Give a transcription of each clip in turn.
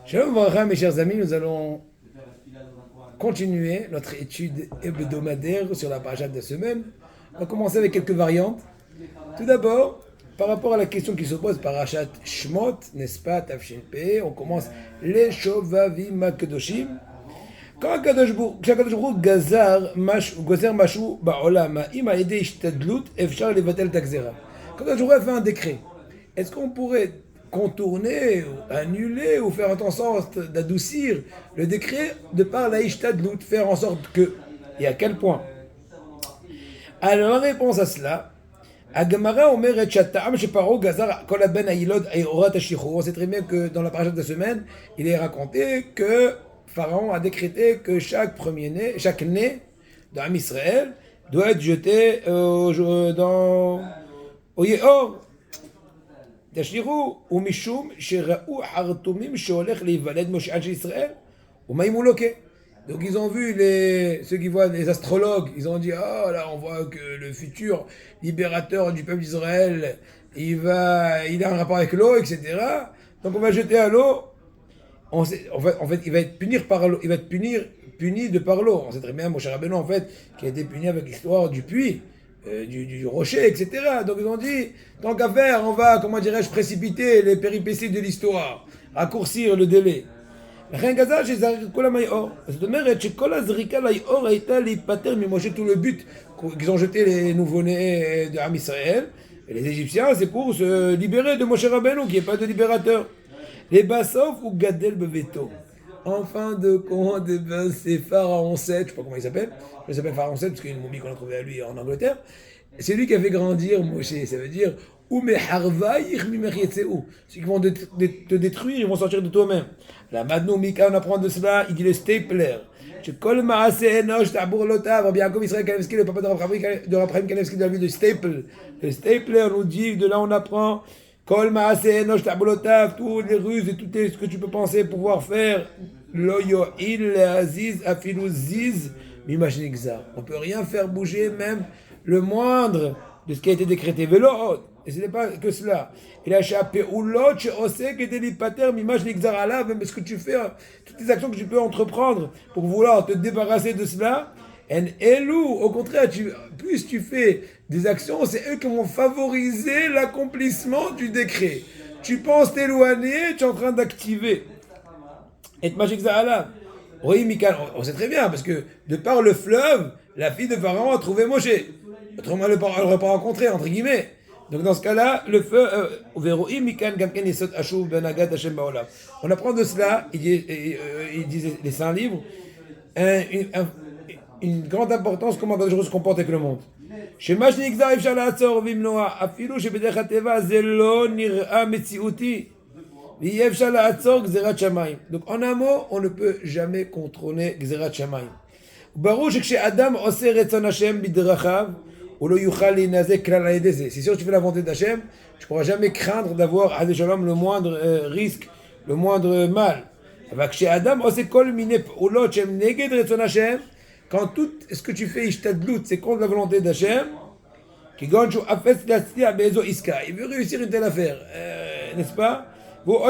Shalom Varacham, mes chers amis, nous allons continuer notre étude hebdomadaire sur la parashat de la semaine. On va commencer avec quelques variantes. Tout d'abord, par rapport à la question qui se pose parashat Shmot, n'est-ce pas, Tafshin P, on commence les Shovavim HaKadoshim. Quand Akadosh Baruch gazar mashu ba'olam, ha'im ha'idei ishtadlut, efshar levatel ta gzera. Quand Akadosh Baruch a fait un décret, est-ce qu'on pourrait contourner, ou annuler ou faire en sorte d'adoucir le décret de par la ishtadlut, faire en sorte que, et à quel point? Alors la réponse à cela, Agamara omeret shatam sheparo gazar kol ben ayilod ayorat ashichur. On sait très bien que dans la parashat de la semaine, il est raconté que Pharaon a décrété que chaque né d'Am Israël doit être jeté au Yehor. Tashiru ou mishum sheraou hartumim sheolech leivaled moshe'an shel Israël ou maïmouloke. Donc ils ont vu ceux qui voient les astrologues, ils ont dit ah là on voit que le futur libérateur du peuple d'Israël il a un rapport avec l'eau, etc. Donc on va jeter à l'eau. En fait, il va être puni de par l'eau. On sait très bien, Moshe Rabbeinu, en fait, qui a été puni avec l'histoire du puits, du rocher, etc. Donc ils ont dit, tant qu'à faire, on va, comment dirais-je, précipiter les péripéties de l'histoire, raccourcir le délai. לכן גזר שזרק כל המאיור. זאת אומרת שכל הזריקה לאיור הייתה להיפטר ממשה, tout le but qu'ils ont jeté les nouveau-nés de Am Israël, et les Égyptiens, c'est pour se libérer de Moshe Rabbeinu, qui n'est pas de libérateur. Les Bassof ou Gadel Beveto. En fin de compte, c'est Pharaon 7, je ne sais pas comment il s'appelle. Il s'appelle Pharaon 7 parce qu'il y a une momie qu'on a trouvée à lui en Angleterre. C'est lui qui a fait grandir Moshe. Ça veut dire ceux qui vont te détruire, ils vont sortir de toi-même. La Madnou Mika, on apprend de cela, il dit le stapler. Kol Maase Enosh Tabour Lotav, Rabbi Yaakov Israël Kanevski, le papa de Raphaël Kanevski de la ville de Staple. Le stapler nous dit, de là on apprend. Kol Maase Enosh Tabour Lotav, toutes les ruses et tout ce que tu peux penser pouvoir faire. Loyo Il Aziz Afilou Ziz Mimashni Gzar. On ne peut rien faire bouger, même le moindre de ce qui a été décrété. Vélo. Et ce n'est pas que cela. Il a échappé ou l'autre, que des lipater, m'image l'exarala, même ce que tu fais, toutes les actions que tu peux entreprendre pour vouloir te débarrasser de cela. En elou, au contraire, plus tu fais des actions, c'est eux qui vont favoriser l'accomplissement du décret. Tu penses t'éloigner, tu es en train d'activer. Et Magic Zahalav. Oui, Michael, on sait très bien, parce que de par le fleuve, la fille de Pharaon a trouvé Moshe. Autrement, elle n'aurait pas rencontré, entre guillemets. Donc dans ce cas-là, le feu, on apprend de cela, il dit les saints livres, une grande importance comment Dieu se comporte avec le monde. Donc en un mot, on ne peut jamais contrôler Gzerat Shamayim. C'est sûr que tu fais la volonté d'Hachem, tu ne pourras jamais craindre d'avoir à le moindre risque, le moindre mal. Quand tout ce que tu fais, c'est contre la volonté d'Hachem, il veut réussir une telle affaire, n'est-ce pas? Donc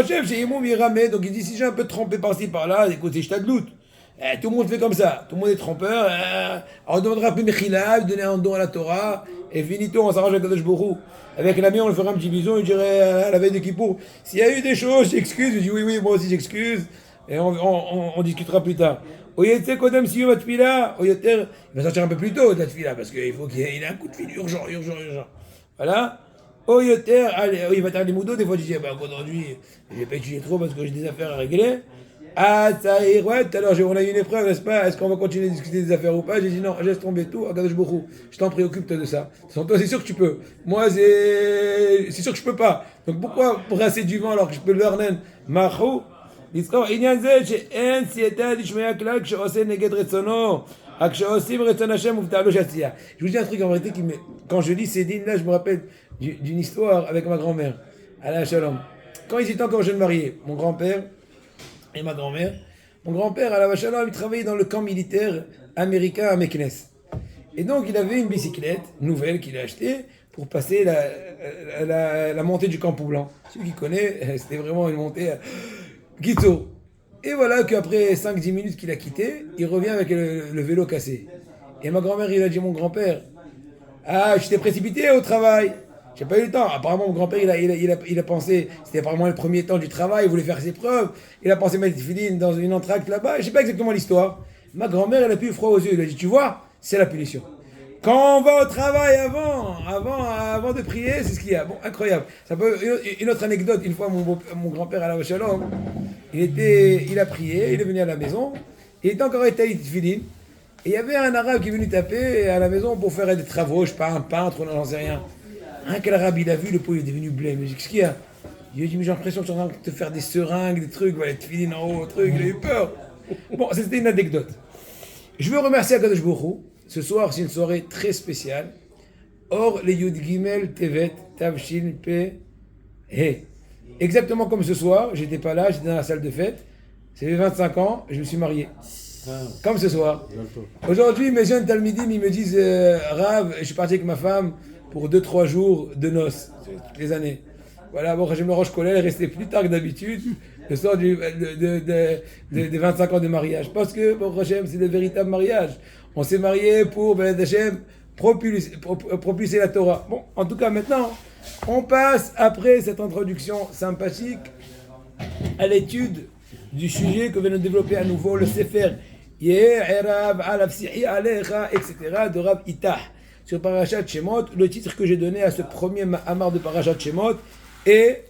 il dit si j'ai un peu trompé par-ci par-là, écoute, c'est Ishtadlut. Tout le monde fait comme ça, tout le monde est trompeur. On demandera un peu Mechila, donner un don à la Torah, et finito, on s'arrange avec Kadosh Baruch Hu. Avec l'ami, on le fera un petit bisou, il dirait à la veille de Kippour, s'il y a eu des choses, j'excuse. Je dis oui, moi aussi j'excuse, et on discutera plus tard. Oyete Kodem Siyu Matfila, Oyeter, il va sortir un peu plus tôt de la Tfila, parce qu'il faut qu'il ait un coup de fil urgent. Voilà. Oyeter, allez, il va faire des moudos, des fois tu dis, aujourd'hui, je vais pas étudier trop parce que j'ai des affaires à régler. Ah, ça y est, ouais, tout à l'heure, on a eu une épreuve, n'est-ce pas? Est-ce qu'on va continuer à discuter des affaires ou pas? J'ai dit non, laisse tomber tout, Akadosh Baruch Hu, je t'en préoccupe-toi de ça. Sans toi, c'est sûr que tu peux. Moi, c'est sûr que je peux pas. Donc pourquoi brasser du vent alors que je peux learner? Mahou, l'histoire, Inyan Zeh, she'en sieta d'ishmea klal, k'she'oseh neged retzono, k'she'osim retzon Hashem uvta'alo shatzia. Je vous dis un truc en vérité quand je lis ces lignes-là, je me rappelle d'une histoire avec ma grand-mère. Alaa Shalom. Quand ils étaient encore jeunes mariés, mon grand-père et ma grand-mère. Mon grand-père, à la Vachalom, il travaillait dans le camp militaire américain à Meknes. Et donc, il avait une bicyclette nouvelle qu'il a achetée pour passer la montée du Camp Blanc. Celui qui connaît, c'était vraiment une montée. Gitzo. Et voilà qu'après 5-10 minutes qu'il a quitté, il revient avec le vélo cassé. Et ma grand-mère, il a dit, mon grand-père, ah, je t'ai précipité au travail. J'ai pas eu le temps. Apparemment, mon grand-père, il a pensé, c'était apparemment le premier temps du travail, il voulait faire ses preuves. Il a pensé mettre des filines dans une entracte là-bas. Je sais pas exactement l'histoire. Ma grand-mère, elle a pu froid aux yeux. Elle a dit, tu vois, c'est la punition. Quand on va au travail avant de prier, c'est ce qu'il y a. Bon, incroyable. Ça peut, une autre anecdote, une fois, mon grand-père à la Shalom, il a prié, il est venu à la maison, il était encore étalé de filines. Et il y avait un arabe qui est venu taper à la maison pour faire des travaux, je sais pas, un peintre, j'en sais rien. Quel arabe il a vu, le pauvre il est devenu blême. Il dit, qu'est-ce qu'il y a? Il a dit, mais j'ai l'impression que tu es en train de te faire des seringues, des trucs, voilà, des filines en haut, trucs, il a eu peur. Bon, c'était une anecdote. Je veux remercier Akadosh Baruch Hu. Ce soir, c'est une soirée très spéciale. Or, les Yud Gimel Tevet Tavshin Pe He. Exactement comme ce soir, j'étais pas là, j'étais dans la salle de fête. Ça fait 25 ans, je me suis marié. Comme ce soir. Aujourd'hui, mes jeunes Talmidim, ils me disent Rav, je suis parti avec ma femme pour 2-3 jours de noces, toutes les années. Voilà, bon, je me roche collais, resté plus tard que d'habitude, le soir des 25 ans de mariage. Parce que, bon, Hachem, c'est le véritable mariage. On s'est marié pour, ben, Hachem, propulser la Torah. Bon, en tout cas, maintenant, on passe, après cette introduction sympathique, à l'étude du sujet que vient de développer à nouveau le Sefer Ye'erav Alafsihi Alecha, etc. de Rav Itah sur Parashat Shemot. Le titre que j'ai donné à ce premier Amar de Parashat Shemot est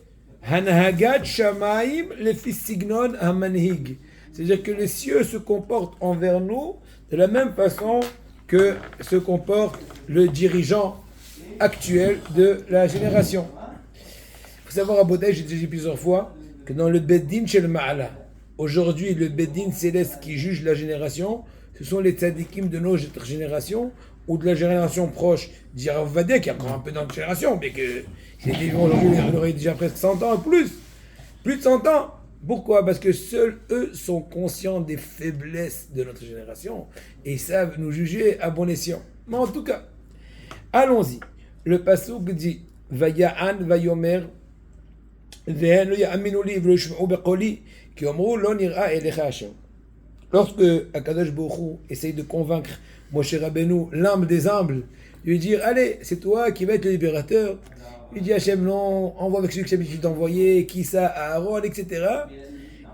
Hanhagat Shamaim Lefi Signon Hamanhig. C'est-à-dire que les cieux se comportent envers nous de la même façon que se comporte le dirigeant actuel de la génération. Il faut savoir à Bodai, j'ai déjà dit plusieurs fois, que dans le Beddin Shel Ma'ala, aujourd'hui le Beddin céleste qui juge la génération, ce sont les tzadikim de notre génération ou de la génération proche d'Irav Vadeh, qui est encore un peu dans notre génération, mais que s'il était vivant aujourd'hui, il aurait déjà presque 100 ans et plus. Plus de 100 ans. Pourquoi? Parce que seuls eux sont conscients des faiblesses de notre génération et ils savent nous juger à bon escient. Mais en tout cas, allons-y. Le pasuk dit Vaya'an Vayomer Ve'en lo ya'aminu li v'lo yishma'u beqoli ki omru lo nir'a elecha Hashem. Lorsque Akadosh Baruch Hu essaye de convaincre Moshe Rabbeinu, l'humble des humbles, de lui dire allez, c'est toi qui vas être le libérateur. Il dit Hachem non, envoie avec celui que j'ai l'habitude d'envoyer, qui ça, Aaron, etc.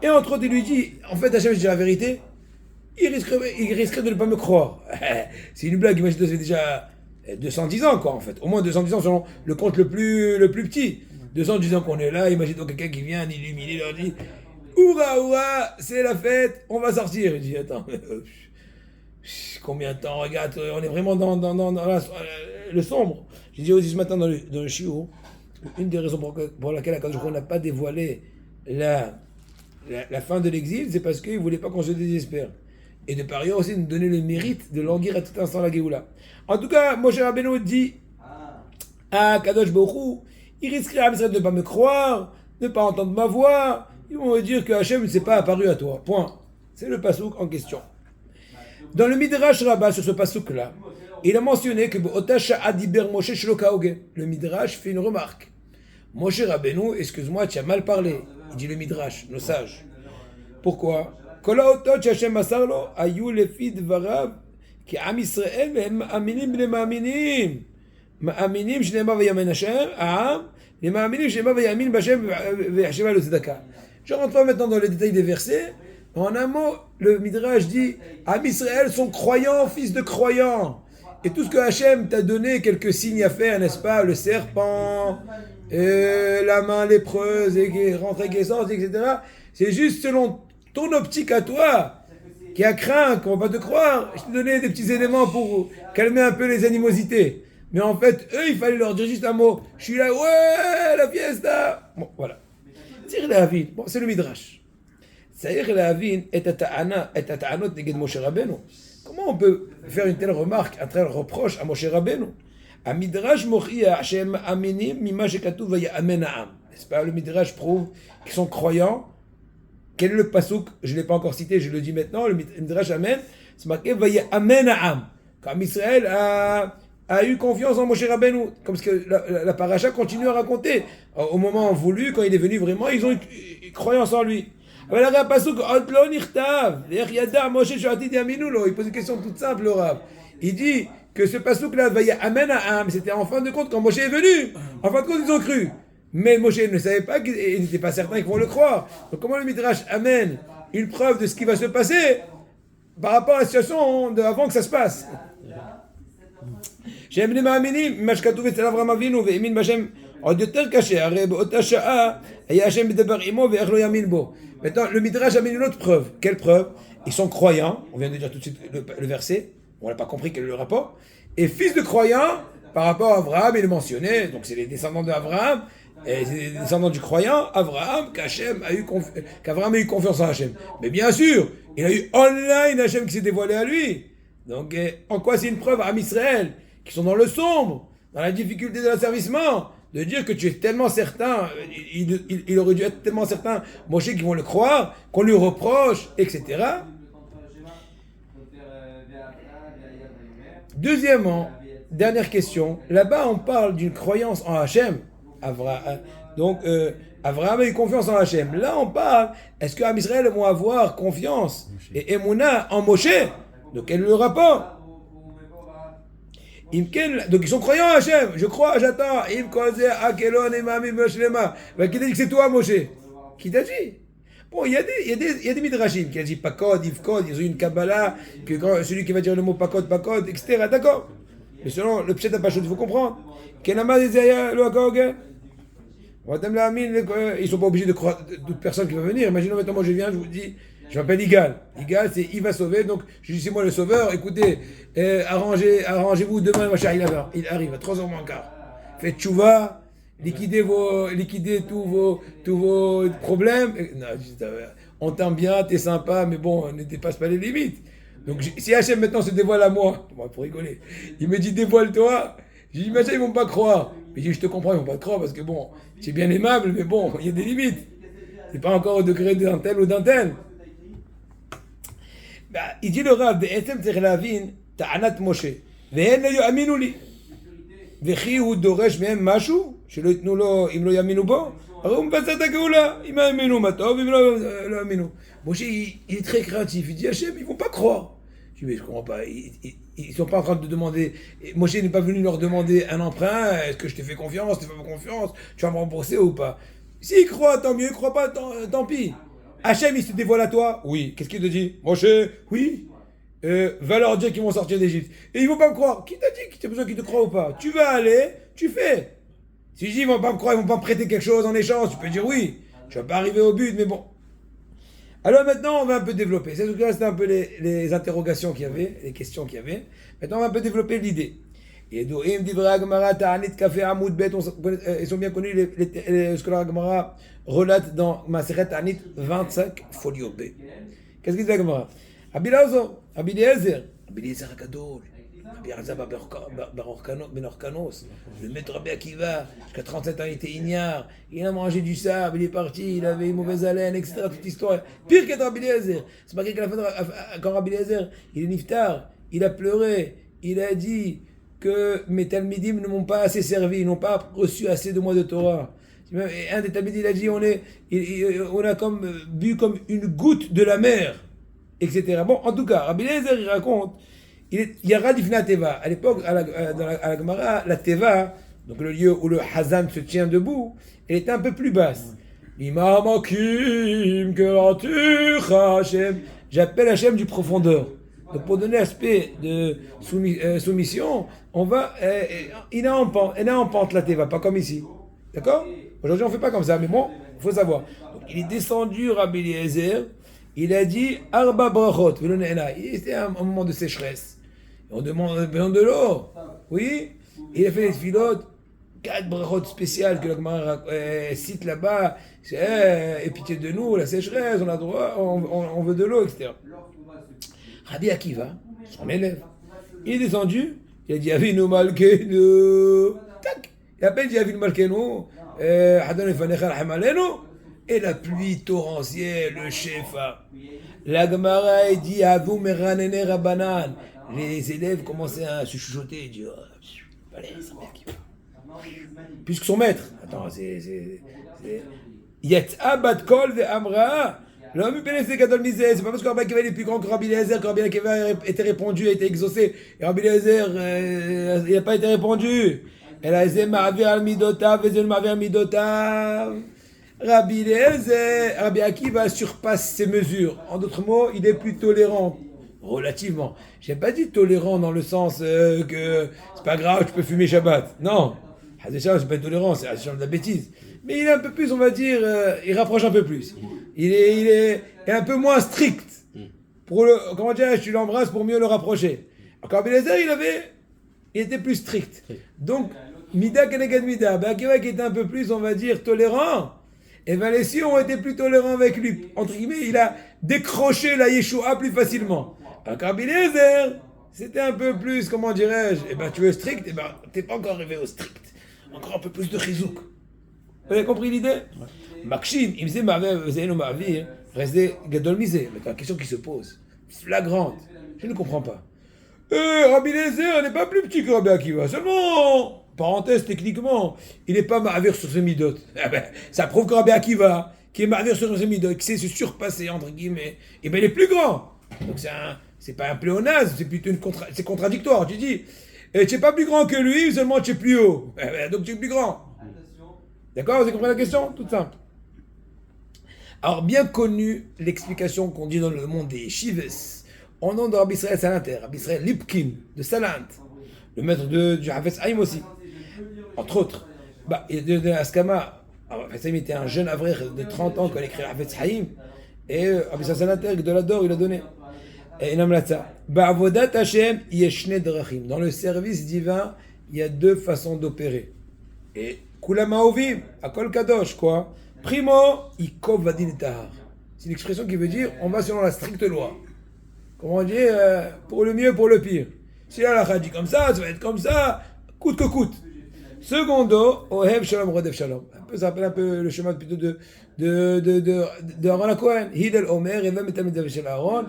Et entre autres, il lui dit en fait, Hachem, je dis la vérité, il risquerait de ne pas me croire. C'est une blague, imagine, c'est déjà 210 ans, quoi, en fait. Au moins 210 ans selon le compte le plus petit. 210 ans qu'on est là, imagine donc quelqu'un qui vient illuminer, leur dit Oura, oura, c'est la fête, on va sortir. Il dit attends, combien de temps, regarde, on est vraiment dans le sombre. J'ai dit aussi ce matin dans le shiur, une des raisons pour laquelle Akadosh Baruch Hu n'a pas dévoilé la fin de l'exil, c'est parce qu'il ne voulait pas qu'on se désespère. Et de par ailleurs aussi nous donner le mérite de languir à tout instant la Géoula. En tout cas, Moshe Rabbeinu dit à Akadosh Baruch Hu, il risquerait de ne pas me croire, de ne pas entendre ma voix. Ils vont me dire que Hachem ne s'est pas apparu à toi. Point. C'est le pasouk en question. Dans le Midrash Rabbah, sur ce pasouk-là, il a mentionné que le Midrash fait une remarque. Moshe Rabbeinu, excuse-moi, tu as mal parlé. Il dit le Midrash, nos sages. Pourquoi? Je rentre pas maintenant dans les détails des versets. En un mot, le Midrash dit Am Israël sont croyants, fils de croyants. Et tout ce que Hachem t'a donné, quelques signes à faire, n'est-ce pas? Le serpent, la main lépreuse, et rentrée qui sort, etc. C'est juste selon ton optique à toi, qui a craint qu'on va pas te croire. Je t'ai donné des petits éléments pour calmer un peu les animosités. Mais en fait, eux, il fallait leur dire juste un mot. Je suis là, ouais, la fiesta. Bon, voilà. Tzir Lehavin, bon, c'est le Midrash. Tzir Lehavin et ta'anot neged Moshe Rabbeinu. Comment on peut faire une telle remarque, un tel reproche à Moshe Rabbeinu? A Midrash mochia Hashem aminim mima shekatuv vaya'amen ha'am. N'est-ce pas? Le Midrash prouve qu'ils sont croyants. Quel est le pasouk? Je ne l'ai pas encore cité, je le dis maintenant. Le Midrash amène, c'est marqué vaya'amen ha'am. Quand Israël a eu confiance en Moshe Rabbeinu, comme ce que la paracha continue à raconter. Au moment voulu, quand il est venu vraiment, ils ont eu croyance en lui. אבל הרי הפסוק עוד לא נכתב, ואיך ידע משה שעתיד יאמינו לו, il pose une question toute simple au Rav. Il dit que ce pasuk là, Amen à Am, c'était en fin de compte quand Moshe est venu. En fin de compte, ils ont cru. Mais Moshe ne savait pas, il n'était pas certain qu'ils vont le croire. Donc comment le Midrash amène une preuve de ce qui va se passer par rapport à la situation avant que ça se passe? שהם מאמינים ממה שכתוב אצל אברהם אבינו והאמין בשם עוד יותר קשה, הרי באותה שעה היה השם מדבר עמו ואיך לא יאמין בו. Maintenant, le Midrash amène une autre preuve. Quelle preuve? Ils sont croyants, on vient de dire tout de suite le verset, on n'a pas compris quel est le rapport. Et fils de croyants, par rapport à Abraham, il est mentionné, donc c'est les descendants d'Abraham, et c'est les descendants du croyant, Abraham, qu'Abraham a eu confiance en Hachem. Mais bien sûr, il a eu online Hachem qui s'est dévoilé à lui. Donc, en quoi c'est une preuve à Israël, qui sont dans le sombre, dans la difficulté de l'asservissement, de dire que tu es tellement certain, il aurait dû être tellement certain, Moshe, qu'ils vont le croire, qu'on lui reproche, etc. Deuxièmement, dernière question, là-bas on parle d'une croyance en Hachem. Abraham a eu confiance en Hachem. Là on parle, est-ce que Israël vont avoir confiance et Emouna en Moshe? Donc quel est le rapport? Donc ils sont croyants à Hachem, je crois, j'attends. Qui t'a dit que c'est toi Moshe? Qui t'a dit? Bon, il y a des midrashim qui ont dit pakod, ivkod, ils ont une kabbalah, que celui qui va dire le mot pakod, etc. D'accord? Mais selon le pshat apachot, il faut comprendre. Ils sont pas obligés de croire toute personne qui va venir. Imaginons maintenant, moi je viens, je vous dis, je m'appelle Igal. Igal, c'est il va sauver, donc je dis c'est moi le sauveur. Écoutez, arrangez-vous demain, il arrive à 3h moins quart. Faites tchouva. Liquidez tous vos problèmes. Non, on t'aime bien, t'es sympa, mais bon, ne dépasse pas les limites. Donc si Hachem maintenant se dévoile à moi, pour rigoler, il me dit dévoile-toi, j'ai dit mais ça ils vont pas croire. Mais je te comprends, ils vont pas te croire parce que bon, tu es bien aimable, mais bon, il y a des limites. C'est pas encore au degré d'un tel ou d'un tel. Il dit le Rav, בעצם צריך להבין טענת משה, והן לא יאמינו לי. וכי הוא דורש מהם משהו שלא ייתנו לו אם לא יאמינו בו? הרי הוא מבצע את הגאולה, אם יאמינו מה טוב, אם לא יאמינו. Moshe, il est très créatif, il dit Hachem, ils vont pas croire. Je dis mais je comprends pas, ils sont pas en train de demander, Moshe n'est pas venu leur demander un emprunt, est-ce que je te fais confiance, tu fais pas confiance, tu vas me rembourser ou pas? S'ils croient, tant mieux, ils croient pas, tant pis. Hachem, il se dévoile à toi? Oui. Qu'est-ce qu'il te dit? Moshe? Oui. Va leur dire qu'ils vont sortir d'Égypte. Et ils vont pas me croire. Qui t'a dit que tu as besoin qu'ils te croient ou pas? Tu vas aller, tu fais. Si je dis ils vont pas me croire, ils vont pas me prêter quelque chose en échange, tu peux dire oui. Je vais pas arriver au but, mais bon. Alors maintenant, on va un peu développer. C'était un peu les interrogations qu'il y avait, les questions qu'il y avait. Maintenant, on va un peu développer l'idée. Et Doim Divra Gemara Ta'anit Kafé Amoud Bet, ils sont bien connus, ce que la Gemara relate dans Maseret Ta'anit 25, folio B. Qu'est-ce qu'il dit la Gemara? Rabbi Eliezer Gadol, Rabbi Eliezer Ben Orkanos, le maître Rabbi Akiva, jusqu'à 37 ans il était ignare, il a mangé du sable, il est parti, il avait une mauvaise haleine, etc. Toute histoire. Pire que Rabbi Eliezer. C'est marqué qu'à la fin, quand Rabbi Eliezer, il est niftar, il a pleuré, il a dit que mes talmidim ne m'ont pas assez servi, ils n'ont pas reçu assez de moi de Torah. Et un des talmidim, il a dit on a comme bu comme une goutte de la mer, etc. Bon, en tout cas, Rabbi Eliezer, il raconte, il y a Radifna Teva. À l'époque, à la Gemara, la Teva, donc le lieu où le Hazan se tient debout, elle était un peu plus basse. J'appelle Hachem du profondeur. Donc pour donner l'aspect de soumission, il est en pente la Teva, pas comme ici. D'accord? Aujourd'hui on ne fait pas comme ça, mais bon, il faut savoir. Donc il est descendu, Rabbi Eliezer, il a dit Arba brachot, c'était un moment de sécheresse. On demande de l'eau. Oui, il a fait des filotes, 4 brachot spéciales que la Gemara cite là-bas. Et pitié de nous, la sécheresse, on a droit, on veut de l'eau, etc. Rabbi Akiva, son élève, il est descendu, il a dit Avinu Malkeinu. Tac, il appelle dit Avinu Malkeinu. Et la pluie torrentielle, le shefa. La Gemara dit Avu Meranene Rabanan. Les élèves commençaient à se chuchoter et dire allez, c'est bien qui va. Puisque son maître, attends, c'est Yet'a bat kol ve amra L'homme pénétré Gadol Misé, c'est pas parce que Rabbi Akiva est plus grand que Rabbi Eliezer que Rabbi Akiva a été répondu, a été exaucé. Et Rabbi Eliezer, il n'a pas été répondu. Elle a été Ma'avir al Midotav, Vezel Ma'avir al Midotav. Rabbi Eliezer, Rabbi Akiva surpasse ses mesures. En d'autres mots, il est plus tolérant. Relativement. J'ai pas dit tolérant dans le sens que c'est pas grave, tu peux fumer Shabbat. Non. Hadesha, c'est pas tolérant, c'est de la bêtise. Mais il est un peu plus, on va dire, il rapproche un peu plus. Il est un peu moins strict. Pour le, comment dire, tu l'embrasses pour mieux le rapprocher. Alors Rabbi Eliezer, il était plus strict. Donc, Mida Keneged Mida, Akiva qui était un peu plus, on va dire, tolérant, et les siens ont été plus tolérants avec lui. Entre guillemets, il a décroché la Yeshua plus facilement. Alors Rabbi Eliezer, c'était un peu plus, comment dirais-je, tu es strict, t'es pas encore arrivé au strict. Encore un peu plus de chizouk. Vous avez compris l'idée? Makshim, il me disait, Ma'avir, restait Gadol Misé. Mais la question qui se pose, flagrante, je ne comprends pas. Rabbi Eliezer n'est pas plus petit que Rabbi Akiva, seulement, parenthèse techniquement, il n'est pas Ma'avir sur ses midot. Ça prouve que Rabbi Akiva, qui est Ma'avir sur ses midot, qui sait se surpasser, entre guillemets, il est plus grand. Donc c'est pas un pléonasme, c'est plutôt c'est contradictoire. Tu dis, tu n'es pas plus grand que lui, seulement tu es plus haut. Donc tu es plus grand. D'accord, vous avez compris la question? Toute simple. Alors, bien connu l'explication qu'on dit dans le monde des Shives, au nom de Rabbi Israël Salanter, Rabbi Israël Lipkin, de Salant, le maître du Hafetz Haïm aussi, entre autres. Il a donné Askama. Hafetz Haïm était un jeune avrer de 30 ans quand il a écrit Hafetz Haïm, et Rabbi Israël Salanter, de l'Ador, il a donné. Et Namlatza. Ba'avodat Hashem yeshne drachim. Dans le service divin, il y a deux façons d'opérer. Et Kulam Ahovim, Akol Kadosh, quoi. Primo, Ikov Vadin et Tahar. C'est une expression qui veut dire on va selon la stricte loi. Comment dire pour le mieux, pour le pire. Si Allah dit comme ça va être comme ça, coûte que coûte. Secondo, Ohev Shalom, Rodef Shalom. Ça rappelle un peu le chemin plutôt de Aaron Cohen. Hidel Omer, Eva Mitalmidav Shel Aaron.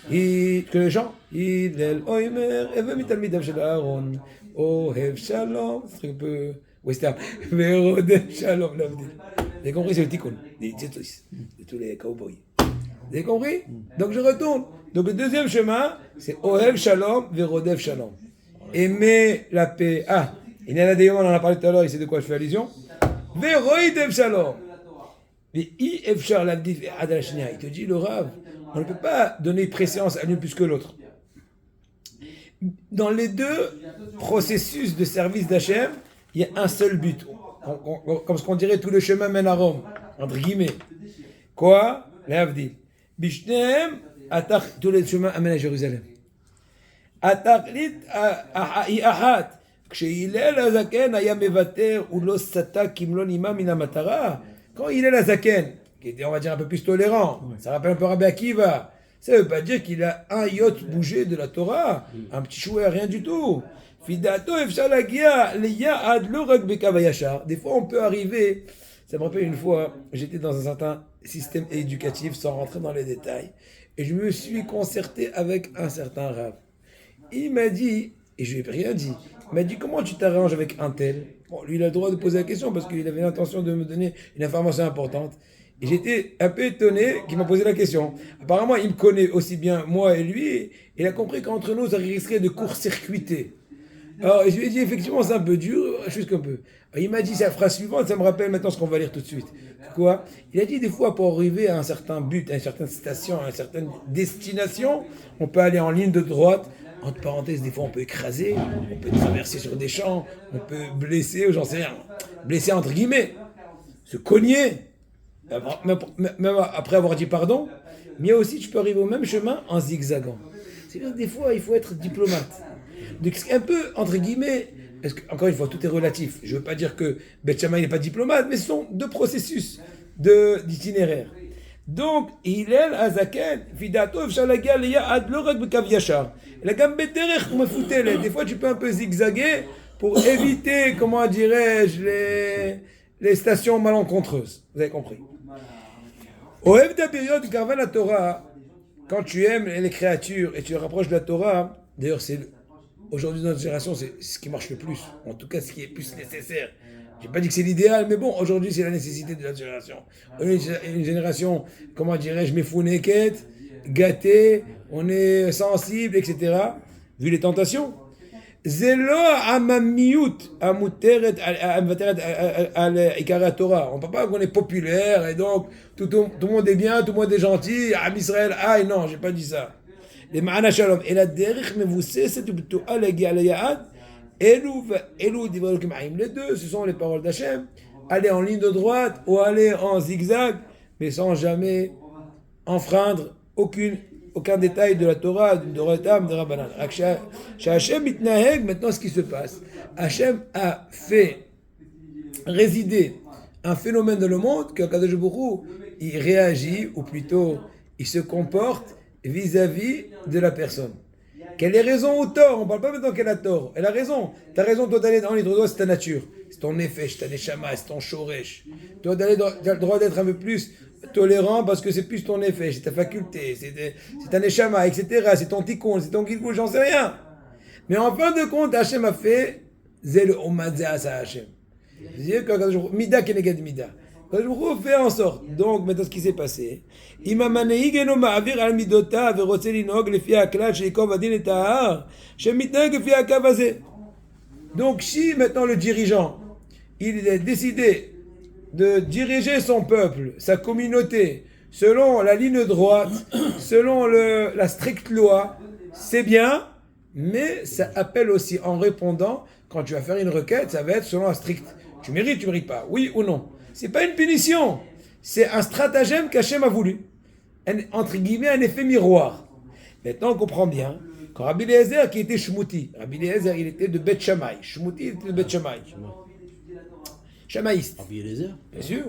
Que les gens, Hidel Omer, Eva Mitalmidav Shel Aaron. Ohev Shalom. C'est un peu western. Mais Rodef Shalom, l'avdil. Vous avez compris, c'est le tikkun, des tzetouis, de tous les cowboys. Vous avez compris? Donc je retourne. Donc le deuxième chemin, c'est Ohev Shalom, Verodev Shalom. Aimer la paix. Il y en a des on en a parlé tout à l'heure, il sait de quoi je fais allusion. Verodev Shalom. Mais il te dit, le Rav, on ne peut pas donner préséance à l'une plus que l'autre. Dans les deux processus de service d'Hachem, il y a un seul but. Comme ce qu'on dirait, tout le chemin mène à Rome, entre guillemets. Quoi? L'Avdil. Bishnem, tous les chemins amènent à Jérusalem. Atachlit ahat. Ksheilel azaken aya mevater ou lo sata kimlon imam ina matara. Quand il est azaken, qui était, on va dire, un peu plus tolérant, ça rappelle un peu Rabbi Akiva, ça ne veut pas dire qu'il a un yacht bougé de la Torah, un petit chouet, rien du tout. Fidato efshalagia liyad l'orag bekavayashar. Des fois, on peut arriver. Ça me rappelle une fois, j'étais dans un certain système éducatif, sans rentrer dans les détails, et je me suis concerté avec un certain Rav. Il m'a dit, et je lui ai rien dit, il m'a dit comment tu t'arranges avec un tel. Bon, lui, il a le droit de poser la question parce qu'il avait l'intention de me donner une information importante. Et j'étais un peu étonné qu'il m'a posé la question. Apparemment, il me connaît aussi bien, moi et lui, il a compris qu'entre nous, ça risquerait de court-circuiter. Alors, je lui ai dit, effectivement, c'est un peu dur, juste qu'un peu. Alors, il m'a dit sa phrase suivante, ça me rappelle maintenant ce qu'on va lire tout de suite. Quoi? Il a dit, des fois, pour arriver à un certain but, à une certaine station, à une certaine destination, on peut aller en ligne de droite. Entre parenthèses, des fois, on peut écraser, on peut traverser sur des champs, on peut blesser, ou j'en sais rien. Blesser entre guillemets, se cogner, même après avoir dit pardon. Mais aussi, tu peux arriver au même chemin en zigzagant. C'est-à-dire, des fois, il faut être diplomate. Donc, un peu, entre guillemets, parce que, encore une fois, tout est relatif. Je ne veux pas dire que Beth Shammai n'est pas diplomate, mais ce sont deux processus d'itinéraire. Donc, Hillel Azaken, Fidato, Efshalagia, Leia, Adlorek, Bekav Yachar. La gamme Beterech, me foutait. Des fois, tu peux un peu zigzaguer pour éviter, comment dirais-je, les stations malencontreuses. Vous avez compris. Au Ev d'Abiriot, Karvan la Torah, quand tu aimes les créatures et tu les rapproches de la Torah, d'ailleurs, c'est aujourd'hui dans notre génération, c'est ce qui marche le plus. En tout cas, ce qui est plus nécessaire J'ai pas dit que c'est l'idéal, mais bon, aujourd'hui, c'est la nécessité de la génération. On est une génération, comment dirais-je, méfounekette, gâtée, on est sensible, etc. Vu les tentations. Zélo amamiout amuteret al ikara Torah. On ne parle pas qu'on est populaire et donc tout le monde est bien, tout le monde est gentil. Am Israël, aïe, non, j'ai pas dit ça. Les ma'ana shalom. Et la derich mevusseset ubtu'a lagi al ya'ad. Elou divrei Elokim haim. Les deux, ce sont les paroles d'Hachem. Aller en ligne de droite ou aller en zigzag, mais sans jamais enfreindre aucun détail de la Torah, de Rotam, de Rabbanan. Hachem mitnaheg, maintenant ce qui se passe. Hachem a fait résider un phénomène dans le monde qu'Akadosh Baruch Hu, il réagit, ou plutôt il se comporte vis-à-vis de la personne. Qu'elle ait raison ou tort, on ne parle pas maintenant qu'elle a tort. Elle a raison. Tu as raison, toi d'aller dans l'hydro, c'est ta nature. C'est ton nefesh, ta neshama, c'est ton shoresh. Toi tu as le droit d'être un peu plus tolérant parce que c'est plus ton nefesh, c'est ta faculté, c'est ta neshama, etc. C'est ton tikkun, c'est ton gilgul, j'en sais rien. Mais en fin de compte, Hachem a fait Zel Omadze Asa Hachem. C'est-à-dire que Mida Keneged Mida. Quand fait en sorte, donc maintenant ce qui s'est passé, donc si maintenant le dirigeant, il a décidé de diriger son peuple, sa communauté, selon la ligne droite, selon la stricte loi, c'est bien, mais ça appelle aussi en répondant, quand tu vas faire une requête, ça va être selon la stricte. Tu mérites pas, oui ou non. C'est pas une punition, c'est un stratagème qu'Hachem a voulu. Entre guillemets, un effet miroir. Maintenant, on comprend bien, quand Rabbi Eliezer, qui était Shmuti, Rabbi Eliezer, il était de Beth Shammai. Shmuti, il était de Beth Shammai. Shamaïste. Rabbi Eliezer? Bien sûr.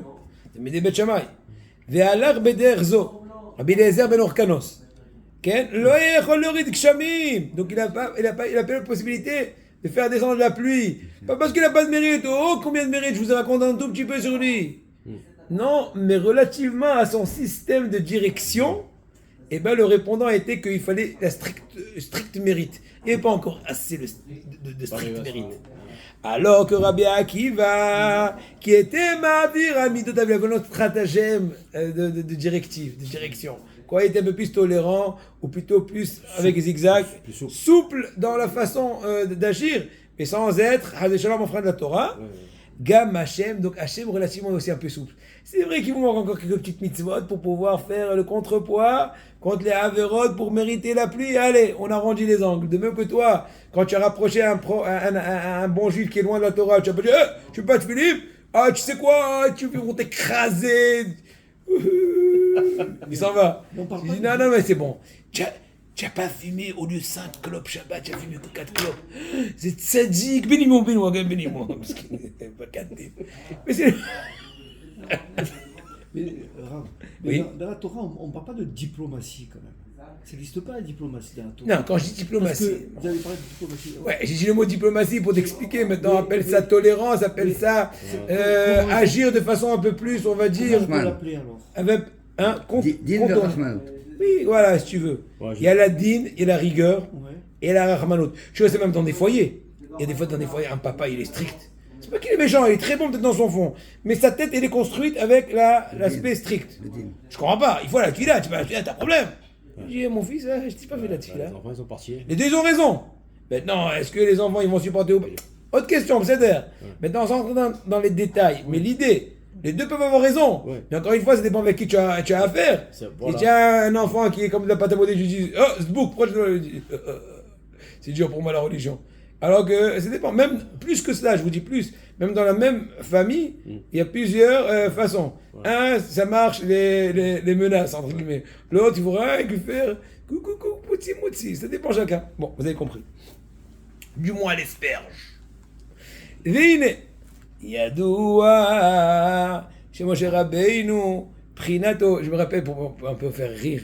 Mais des Beth Shammai. Ve'alar beder zo. Rabbi Eliezer ben Orkanos. Donc il a pas la possibilité de faire descendre la pluie. Pas parce qu'il n'a pas de mérite. Oh, combien de mérite? Je vous raconte un tout petit peu sur lui. Non, mais relativement à son système de direction, eh ben, le répondant était qu'il fallait la strict mérite. Il n'y avait pas encore assez de strict mérite. Alors que Rabbi Akiva, qui était Ma'avir Amidot, avait un autre stratagème de direction. Quoi, il était un peu plus tolérant, ou plutôt plus avec zigzag, souple dans la façon d'agir, mais sans être, Hadeshalom, enfreint de la Torah. Gam Hachem, donc Hachem relativement aussi un peu souple. C'est vrai qu'il vous manque encore quelques petites mitzvot pour pouvoir faire le contrepoids contre les avérotes pour mériter la pluie. Allez, on arrondit les angles. De même que toi, quand tu as rapproché un bon juif qui est loin de la Torah, tu as pas dit tu veux pas de Philippe? Ah, tu sais quoi? Tu vont t'écraser. Il s'en va. Il dit non, mais c'est bon. Tu n'as pas fumé au lieu de 5 clopes Shabbat, tu as fumé que 4 clopes. C'est tzaddik, bénis-moi. Mais c'est. Mais dans la Torah, on ne parle pas de diplomatie quand même. Ça n'existe pas la diplomatie dans la Torah. Non, quand je dis diplomatie. Vous avez parlé de diplomatie. Ouais, j'ai dit le mot diplomatie pour t'expliquer. Maintenant, appelle ça tolérance, appelle ça agir de façon un peu plus, on va dire. Comment on peut l'appeler alors? Avec un Din Rahman. Oui, voilà, si tu veux. Ouais, il y a la din, il y a la rigueur, Ouais. et la rahmanout. Je sais même dans des foyers. Il y a des fois dans des foyers, un papa, il est strict. C'est pas qu'il est méchant, il est très bon peut-être dans son fond. Mais sa tête, elle est construite avec l'aspect strict. Je comprends pas. Il faut la tefila. Tu vas t'as un problème. Je dis, mon fils, je t'ai pas fait la tefila. Les enfants, ils sont partis. Les deux, ils ont raison. Maintenant, est-ce que les enfants, ils vont supporter ou pas? Autre question, c'est d'air. Maintenant, on s'entre dans les détails. Mais l'idée, les deux peuvent avoir raison. Ouais. Mais encore une fois, ça dépend avec qui tu as affaire. Voilà. Si tu as un enfant qui est comme de la pâte à modeler, je dis, oh, ce bouc, proche de c'est dur pour moi la religion. Alors que ça dépend. Même plus que cela, je vous dis plus. Même dans la même famille, il y a plusieurs façons. Ouais. Un, ça marche, les menaces, entre guillemets. L'autre, il faut rien que faire. Coucou, moutsi. Ça dépend chacun. Bon, vous avez compris. Du moins l'asperge. Vine. Yadoua. Chez Moshe Rabbeinu. Prinato. Je me rappelle pour un peu faire rire.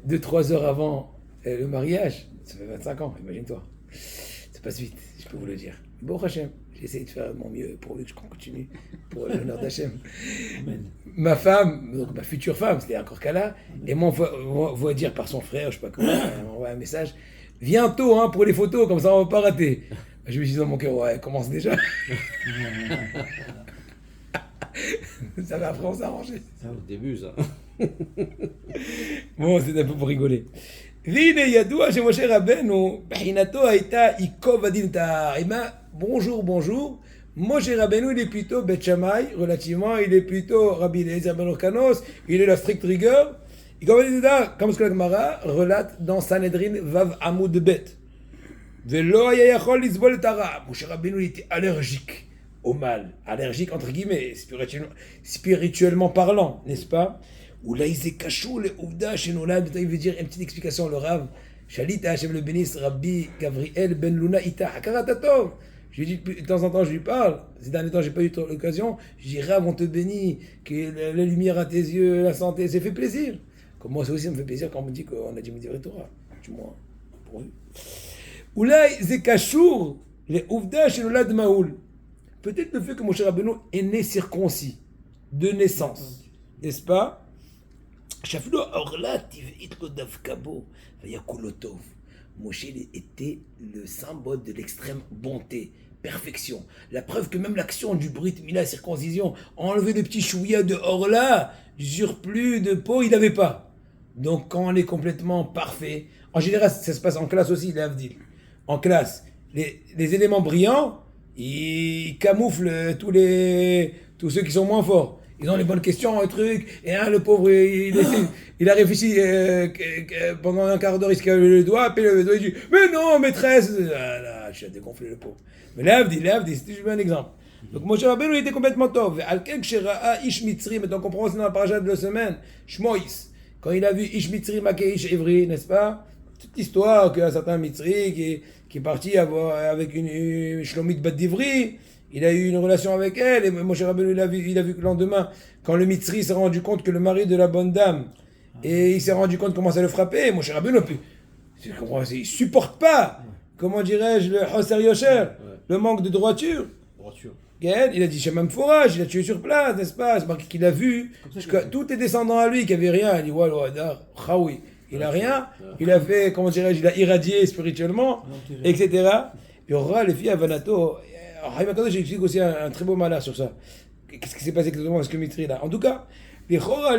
2-3 heures avant le mariage. Ça fait 25 ans, imagine-toi. Ça passe vite, je peux vous le dire. Bon Hachem, j'ai essayé de faire mon mieux pourvu que je continue pour l'honneur d'Hachem. Ma femme, donc ma future femme, c'était encore Kala, et m'envoie dire par son frère, je sais pas comment, elle m'envoie un message. Viens tôt pour les photos, comme ça on va pas rater. Je me suis dit dans mon cœur, ouais, commence déjà. Ça va, après on s'est arrangé. Au début, ça. Bon, c'est un peu pour rigoler. והנה ידוע שמשה רבנו בחינתו הייתה ייקוב הדין טהר. Eh ben, bonjour. Moshe Rabbeinu, il est plutôt Bet Shammai, relativement, il est plutôt Rabbi Eliezer ben Orkanos, il est la stricte rigueur. Et comme ce que la Gemara relate dans Sanhedrin Vav Amud Bet. Velo haya yachol lisbol et hara. Moshe Rabbeinu, il était allergique au mal, allergique entre guillemets, spirituellement parlant, n'est-ce pas? Ou là, il s'est caché le ouvda chez nous là. Il veut dire une petite explication, le Rav. Shalita Hashem le bénisse, Rabbi Gabriel ben Luna Ita Hakaratatov. Je lui dis de temps en temps, je lui parle. Ces derniers temps, j'ai pas eu l'occasion. Je dis, Rav, on te bénit, que la lumière à tes yeux, la santé, ça fait plaisir. Comme moi, ça aussi, ça me fait plaisir quand on me dit qu'on a dit Midivrei Torah. Du moins, pour eux. Ou là, il s'est caché le ouvda chez nous là de Maoul. Peut-être le fait que Moshe Rabbeinu est né circoncis, de naissance, n'est-ce pas? Shaflo Orla Tivit lo Davkabo Vayakulotov. Moshe était le symbole de l'extrême bonté, perfection. La preuve que même l'action du Brit Mila, circoncision, enlever les petits chouïas de Orla, du surplus de peau, il n'avait pas. Donc quand on est complètement parfait, en général ça se passe en classe aussi, l'Avdil. En classe, les éléments brillants, ils camouflent tous ceux qui sont moins forts. Ils ont les bonnes questions, un truc, et le pauvre, il a réfléchi pendant un quart d'heure, il se calme le doigt, puis le doigt, il dit « Mais non, maîtresse !» Ah là, je suis dégonflé le pauvre. Mais l'Avdi, c'est juste un exemple. Donc Moshe Rabbeinu, il était complètement tov. Al-Ken Shera'a Ish Mitzri, mais on comprend aussi dans la parasha de la semaine, Shmoïs, quand il a vu Ish Mitzri Makeish Evri, n'est-ce pas? Toute l'histoire qu'un certain Mitzri qui est parti avec une Shlomit Bat d'Ivri, il a eu une relation avec elle, et Moshe Rabbeinu, il a vu que le lendemain, quand le Mitzri s'est rendu compte que le mari de la bonne dame, et il s'est rendu compte comment ça le frappait, Moshe Rabbeinu, il supporte pas, comment dirais-je, le Hoser Yosher, le manque de droiture. Il a dit Shemam Forage, il a tué sur place, n'est-ce pas? C'est marqué qu'il a vu, tous les descendants à lui qui n'avaient rien, il dit Walou Hadar, Chaoui, il a rien, il a fait, comment dirais-je, il a irradié spirituellement, etc. Puis aura les filles à Vanato. Alors, j'explique aussi un très beau malheur sur ça. Qu'est-ce qui s'est passé exactement avec ce Mitri là? En tout cas, les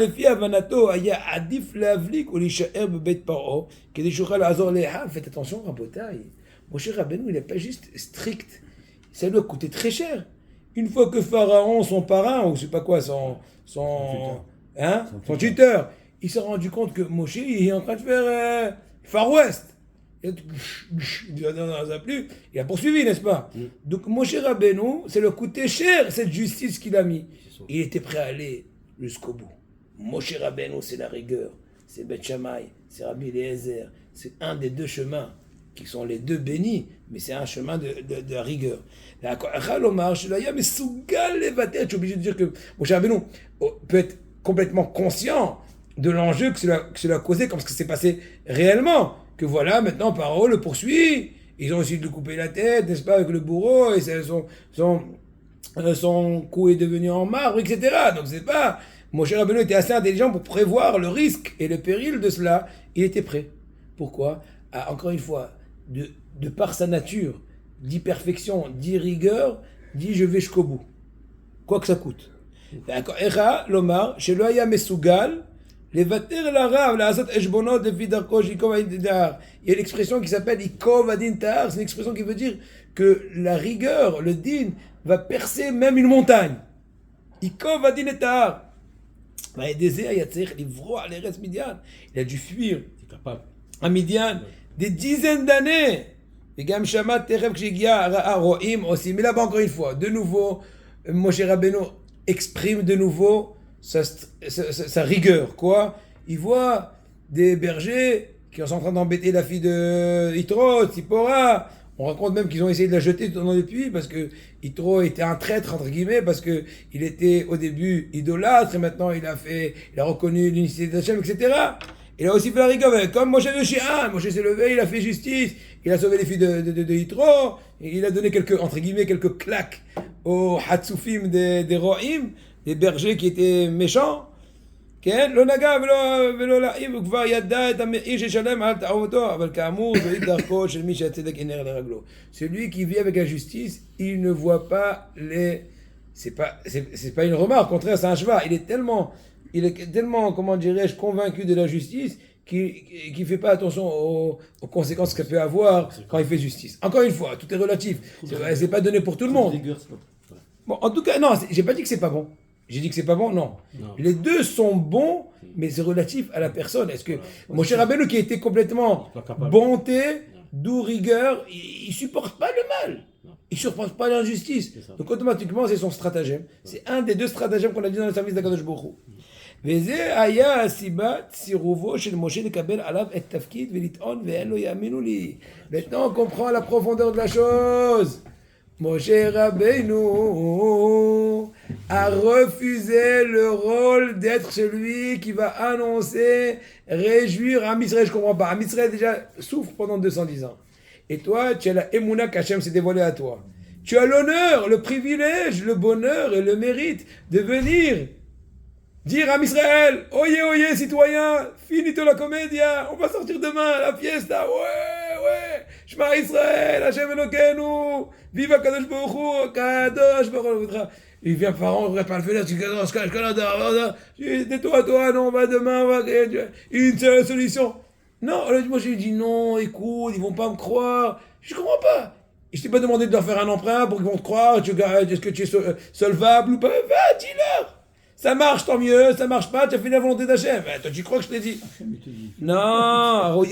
filles à Vanato, il y a Adif Lavlik ou les Sha'er Bebet Paro, qui est des Shouchal Azor Leha. Faites attention, Rabotai. Moshe Rabbeinu, il n'est pas juste strict. Ça lui a coûté très cher. Une fois que Pharaon, son parrain, ou je sais pas quoi, son tuteur, il s'est rendu compte que Moshe, il est en train de faire Far West. Il a poursuivi, n'est-ce pas? Donc Moshe Rabbeinu, ça lui a coûté cher cette justice qu'il a mis. Il était prêt à aller jusqu'au bout. Moshe Rabbeinu, c'est la rigueur, c'est Bet Shammai, c'est Rabbi Eliezer, c'est un des deux chemins qui sont les deux bénis, mais c'est un chemin de la rigueur. Je suis obligé de dire que Moshe Rabbeinu peut être complètement conscient de l'enjeu que cela a causé, comme ce qui s'est passé réellement. Que voilà, maintenant, Paro le poursuit, ils ont essayé de lui couper la tête, n'est-ce pas, avec le bourreau, et son cou est devenu en marbre, etc. Donc c'est pas... Moshe Rabbeinu était assez intelligent pour prévoir le risque et le péril de cela. Il était prêt. Pourquoi? Encore une fois, de par sa nature, dit perfection, dit rigueur, dit je vais jusqu'au bout. Quoi que ça coûte. Echa, Lomar, chez Loaya Mesougal, il y a l'expression qui s'appelle Ikov Adin Tahar, c'est une expression qui veut dire que la rigueur, le din, va percer même une montagne. Ikov Adin Tahar. Il a dû fuir à Midian des dizaines d'années. Mais là-bas, encore une fois, de nouveau, Moshe Rabbeinu exprime de nouveau sa rigueur, quoi. Il voit des bergers qui sont en train d'embêter la fille de Yitro, Tzipora. On raconte même qu'ils ont essayé de la jeter dans le puits parce que Yitro était un traître, entre guillemets, parce que il était au début idolâtre et maintenant il a reconnu l'unicité d'Hachem, etc. Il a aussi fait la rigueur, comme Moshe le chien. Moshe s'est levé, il a fait justice, il a sauvé les filles de Yitro, il a donné entre guillemets, quelques claques aux Hatsoufim des Rohim, les bergers qui étaient méchants. כן? לא נגע ולא להעיב, הוא כבר ידע את המחיר ששלם על טעותו, אבל כאמור, זוהי דרכו של מי שהצדק אין נר לרגלו. Celui qui vit avec la justice, il ne voit pas les... C'est pas une remarque, au contraire, c'est un cheval. Il est tellement, comment dirais-je, convaincu de la justice qu'il fait pas attention aux conséquences qu'elle peut avoir quand il fait justice. Encore une fois, tout est relatif. C'est pas donné pour tout le monde. Bon, en tout cas, non, j'ai pas dit que c'est pas bon. J'ai dit que c'est pas bon, non. Les deux sont bons, mais c'est relatif à la personne. Est-ce que Moshe Rabbeinu qui était complètement bonté, doux, rigueur, il supporte pas le mal. Il supporte pas l'injustice. Donc automatiquement, c'est son stratagème. C'est un des deux stratagèmes qu'on a dit dans le service d'Akadosh Baruch Hu. וזה היה הסיבת סירובו של משה לקבל עליו את תפקיד ולטעון ואין לו יאמינו לי. Maintenant on comprend la profondeur de la chose. Moshe Rabbeinu a refusé le rôle d'être celui qui va annoncer, réjouir Am Israël. Je comprends pas. Am Israël déjà souffre pendant 210 ans. Et toi, tu as la émouna qu'Hachem s'est dévoilé à toi. Tu as l'honneur, le privilège, le bonheur et le mérite de venir dire à Israël, oyez, oyez, citoyens, finito la comédia, on va sortir demain, la fiesta, ouais, Shema Israël, Hashem Elokeinu, viva Kadosh Baruch Hu, Kadosh Baruch Hu. Il vient par an, on regarde par le fenêtre, il dit, tais-toi, non, on va demain, on va, une seule solution. Non, moi je lui dis, non, écoute, ils vont pas me croire, je comprends pas. Je t'ai pas demandé de leur faire un emprunt pour qu'ils vont te croire, est-ce que tu es solvable ou pas, va, dis-leur. Ça marche, tant mieux, ça marche pas, tu as fait la volonté d'Hachem. Toi, tu crois que je t'ai dit? Non,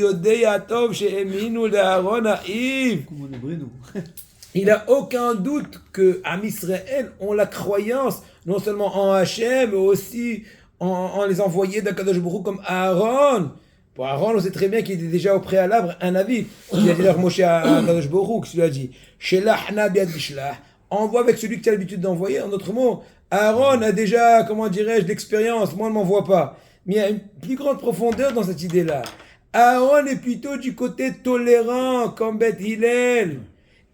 il n'a aucun doute que Am Israël ont la croyance, non seulement en Hachem, mais aussi en les envoyés d'Akadosh Baruch Hu comme Aaron. Pour Aaron, on sait très bien qu'il était déjà au préalable un avis. Il a dit leur Moshe à Akadosh Baruch Hu, qu'il lui a dit, Shelachna biad bishlah, envoie avec celui que tu as l'habitude d'envoyer. En d'autres mots, Aaron a déjà, comment dirais-je, l'expérience, moi on ne m'envoie pas. Mais il y a une plus grande profondeur dans cette idée-là. Aaron est plutôt du côté tolérant, comme Beth Hillel.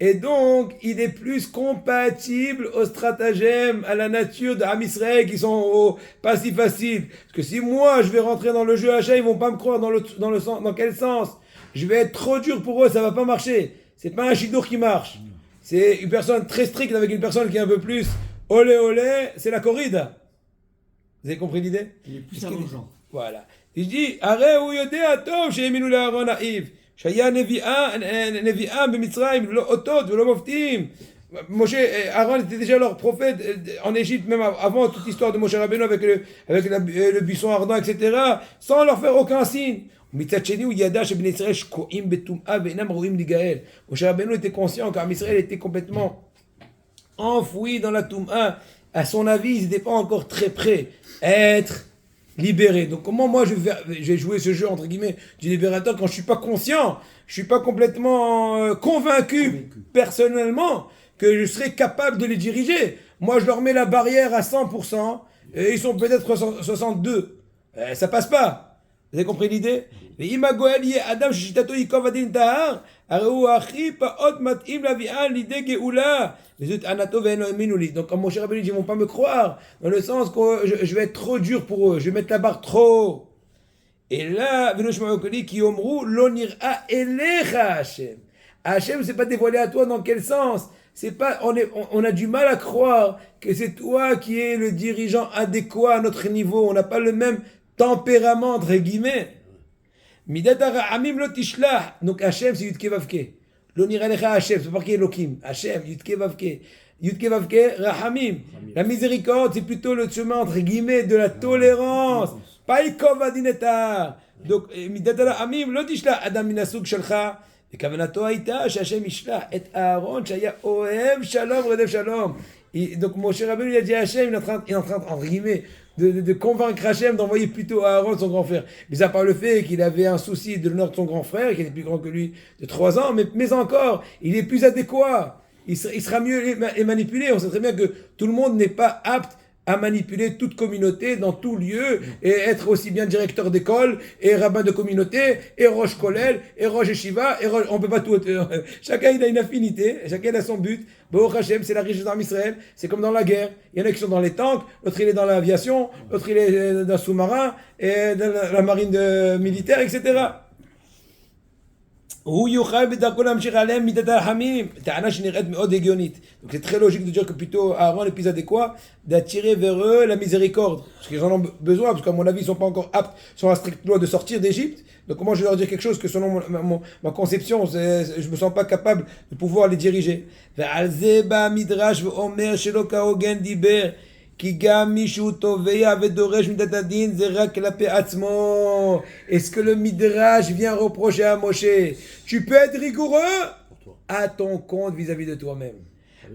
Et donc, il est plus compatible au stratagème, à la nature d'Am Israël qui sont pas si faciles. Parce que si moi, je vais rentrer dans le jeu Hachem, ils vont pas me croire dans quel sens. Je vais être trop dur pour eux, ça va pas marcher. C'est pas un chidour qui marche. C'est une personne très stricte avec une personne qui est un peu plus olé olé, c'est la corrida. Vous avez compris l'idée? Il est plus arrangeant. Voilà. Il dit, Aré ou yodea tov she'eminu le'Aaron ha'if. Shaya nevi'am b'Mitzrayim, lo otot v'lo moftim. Moshe, Aaron était déjà leur prophète en Égypte, même avant toute l'histoire de Moshe Rabbeinu avec le buisson ardent, etc., sans leur faire aucun signe. מצד שני הוא ידע שבני ישראל שקועים בטומאה ואינם ראויים להיגאל. משה רבנו était conscient qu'Am Israël était complètement enfoui dans la Toum'a. À son avis, ils n'étaient pas encore très prêts à être libérés. Donc comment moi je vais jouer ce jeu entre guillemets du libérateur quand je suis pas conscient, je suis pas complètement convaincu personnellement que je serai capable de les diriger. Moi je leur mets la barrière à 100% et ils sont peut-être 62. Ça passe pas. Vous avez compris l'idée? Donc comme Moshe Rabbeinu dit, ils ne vont pas me croire, dans le sens que je vais être trop dur pour eux, je vais mettre la barre trop haut. Et là, Hachem ne s'est pas dévoilé à toi dans quel sens? C'est pas, on a du mal à croire que c'est toi qui es le dirigeant adéquat à notre niveau, on n'a pas le même tempérament, entre guillemets. Donc Hachem c'est Yudke Vavke. Lo nira lecha Hachem, c'est pas marqué Elohim. Hachem, Yudke Vavke. Yudke Vavke, Rahamim. La miséricorde, c'est plutôt le chemin, entre guillemets, de la tolérance. Pas Ikov Adinetar. Donc, Midat Amim, lo tishlah Adam minasug shalcha. וכוונתו הייתה שהשם ישלח את אהרון שהיה אוהב שלום רודף שלום. Donc Moshe Rabbeinu il a dit à Hachem, il est en train entre guillemets de convaincre Hachem d'envoyer plutôt Aaron son grand frère. Mais à part le fait qu'il avait un souci de l'honneur de son grand frère, qui était plus grand que lui de 3 ans, mais encore, il est plus adéquat. Il sera mieux manipulé. On sait très bien que tout le monde n'est pas apte à manipuler toute communauté dans tout lieu et être aussi bien directeur d'école et rabbin de communauté et roche kollel et roche yeshiva on peut pas tout. Chacun il a une affinité, chacun il a son but. Baruch Hashem, c'est la richesse d'Am Israël. C'est comme dans la guerre. Il y en a qui sont dans les tanks, l'autre il est dans l'aviation, l'autre il est dans le sous-marin et dans la marine militaire, etc. Donc c'est très logique de dire que plutôt Aaron est plus adéquat d'attirer vers eux la miséricorde. Parce qu'ils en ont besoin, parce qu'à mon avis, ils ne sont pas encore aptes sur la stricte loi de sortir d'Égypte. Donc comment je vais leur dire quelque chose que selon ma conception, je ne me sens pas capable de pouvoir les diriger. Est-ce que le Midrash vient reprocher à Moshe? Tu peux être rigoureux à ton compte vis-à-vis de toi-même.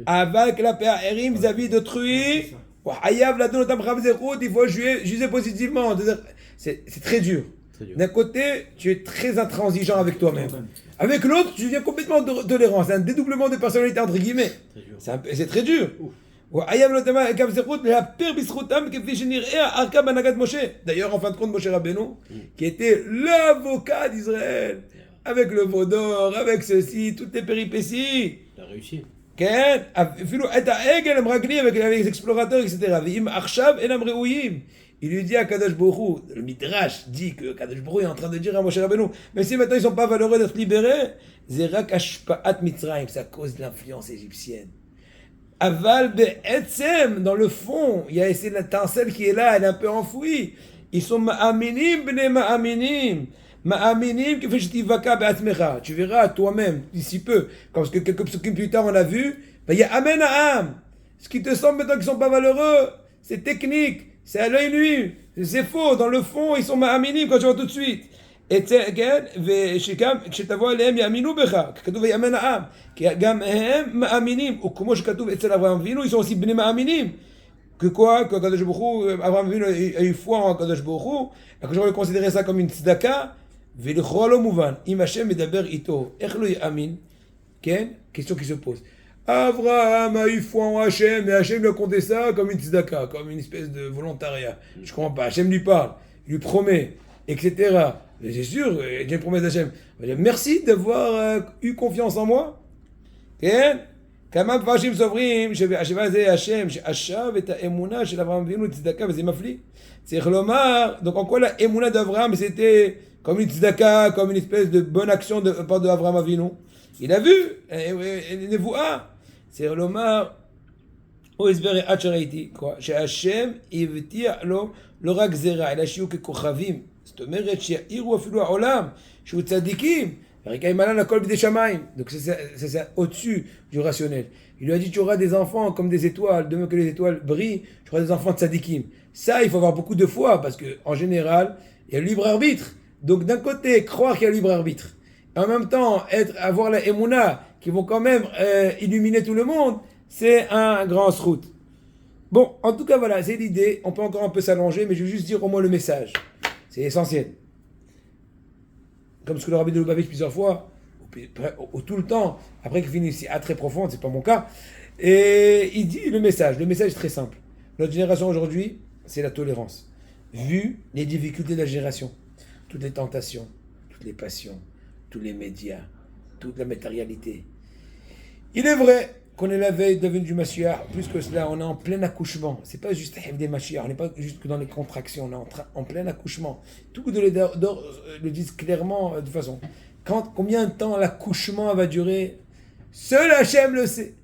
Avec la Erim vis-à-vis d'autrui, il faut juger positivement. C'est très dur. D'un côté, tu es très intransigeant avec toi-même. Avec l'autre, tu deviens complètement tolérant. C'est un dédoublement de personnalité entre guillemets. C'est très dur. D'ailleurs, en fin de compte, Moshe Rabbeinu, qui était l'avocat d'Israël, avec le veau d'or, avec ceci, toutes les péripéties. Il a réussi. Avec les explorateurs, etc. Il lui dit à Kadosh Baruch Hu, le Midrash dit que Kadosh Baruch Hu est en train de dire à Moshe Rabbeinu, mais si maintenant ils ne sont pas valeureux d'être libérés, Zerak Ashpa'at Mitzrayim, c'est à cause de l'influence égyptienne. Aval be'etzem, dans le fond, il y a cette étincelle qui est là, elle est un peu enfouie. Ils sont ma'aminim b'nei ma'aminim. Ma'aminim qui fait sh'tivaka be'atzmecha. Tu verras toi-même, d'ici peu, parce que quelques psukim plus tard on a vu, il y a amen a'am. Ce qui te semble maintenant qu'ils sont pas valeureux, c'est technique, c'est à l'œil nu, c'est faux. Dans le fond, ils sont ma'aminim quand tu vois tout de suite. כשתבוא אליהם יאמינו בך, כתוב ויאמן העם, כי גם הם מאמינים, וכמו שכתוב אצל אברהם אבינו, ils sont aussi בני מאמינים. Que quoi? Que Kadosh Baruch Hu, Abraham Avinu a eu foi en Kadosh Baruch Hu, que j'aurais considéré ça comme une tzedaka, ולכל לא מובן, אם השם מדבר איתו, איך לא יאמין? כן? Question qui se pose. Abraham a eu foi en Hachem, et Hachem lui a compté ça comme une tzedaka, comme une espèce de volontariat. Je comprends pas. Hachem lui parle, il lui promet, etc. Mais c'est sûr, il y a une promesse d'Hachem. Merci d'avoir eu confiance en moi. כמה מפרשים סוברים שהשבע הזה השם שעשב את האמונה של אברהם אבינו צדקה וזה מפליא. צריך לומר, donc en quoi la émouna d'Abraham c'était comme une tzedaka, comme une espèce de bonne action de part de Abraham Avinu. Il a vu, une נבואה. צריך לומר, הוא הסבר עד שראיתי, שהשם הבטיח לו לא רק גזירה, אלא שיהיו ככוכבים. זאת אומרת שיאירו אפילו העולם, שהוא צדיקים. Donc c'est au-dessus du rationnel. Il lui a dit tu auras des enfants comme des étoiles, de même que les étoiles brillent, tu auras des enfants de tzadikim. Ça, il faut avoir beaucoup de foi, parce qu'en général, il y a le libre arbitre. Donc d'un côté, croire qu'il y a le libre arbitre, et en même temps, avoir la émouna, qui vont quand même illuminer tout le monde, c'est un grand srout. Bon, en tout cas, voilà, c'est l'idée. On peut encore un peu s'allonger, mais je vais juste dire au moins le message. C'est essentiel. Comme ce que le rabbi de Lubavitch plusieurs fois, ou tout le temps, après qu'il finisse à très profonde, c'est pas mon cas, et il dit le message est très simple. Notre génération aujourd'hui, c'est la tolérance. Vu les difficultés de la génération, toutes les tentations, toutes les passions, tous les médias, toute la matérialité. Il est vrai qu'on est la veille de venue du Mashiach, plus que cela, on est en plein accouchement. C'est pas juste des Mashiach, on n'est pas juste que dans les contractions, on est en plein accouchement. Tout le disent clairement de toute façon. Combien de temps l'accouchement va durer? Seul Hachem le sait.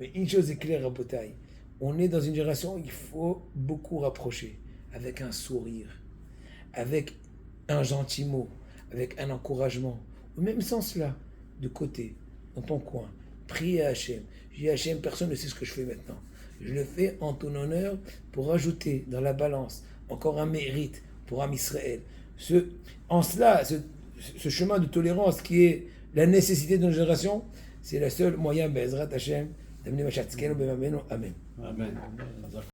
Mais une chose est claire, Rabotai, on est dans une génération où il faut beaucoup rapprocher, avec un sourire, avec un gentil mot, avec un encouragement, au même sens là, de côté, dans ton coin. Priez à Hachem. Je dis à Hachem, personne ne sait ce que je fais maintenant. Je le fais en ton honneur pour ajouter dans la balance encore un mérite pour Am Israël. En cela, ce chemin de tolérance qui est la nécessité de notre génération, c'est le seul moyen, Be'ezrat Hachem, d'amener Mashiach Tzidkenu B'Mamenu. Amen. Amen.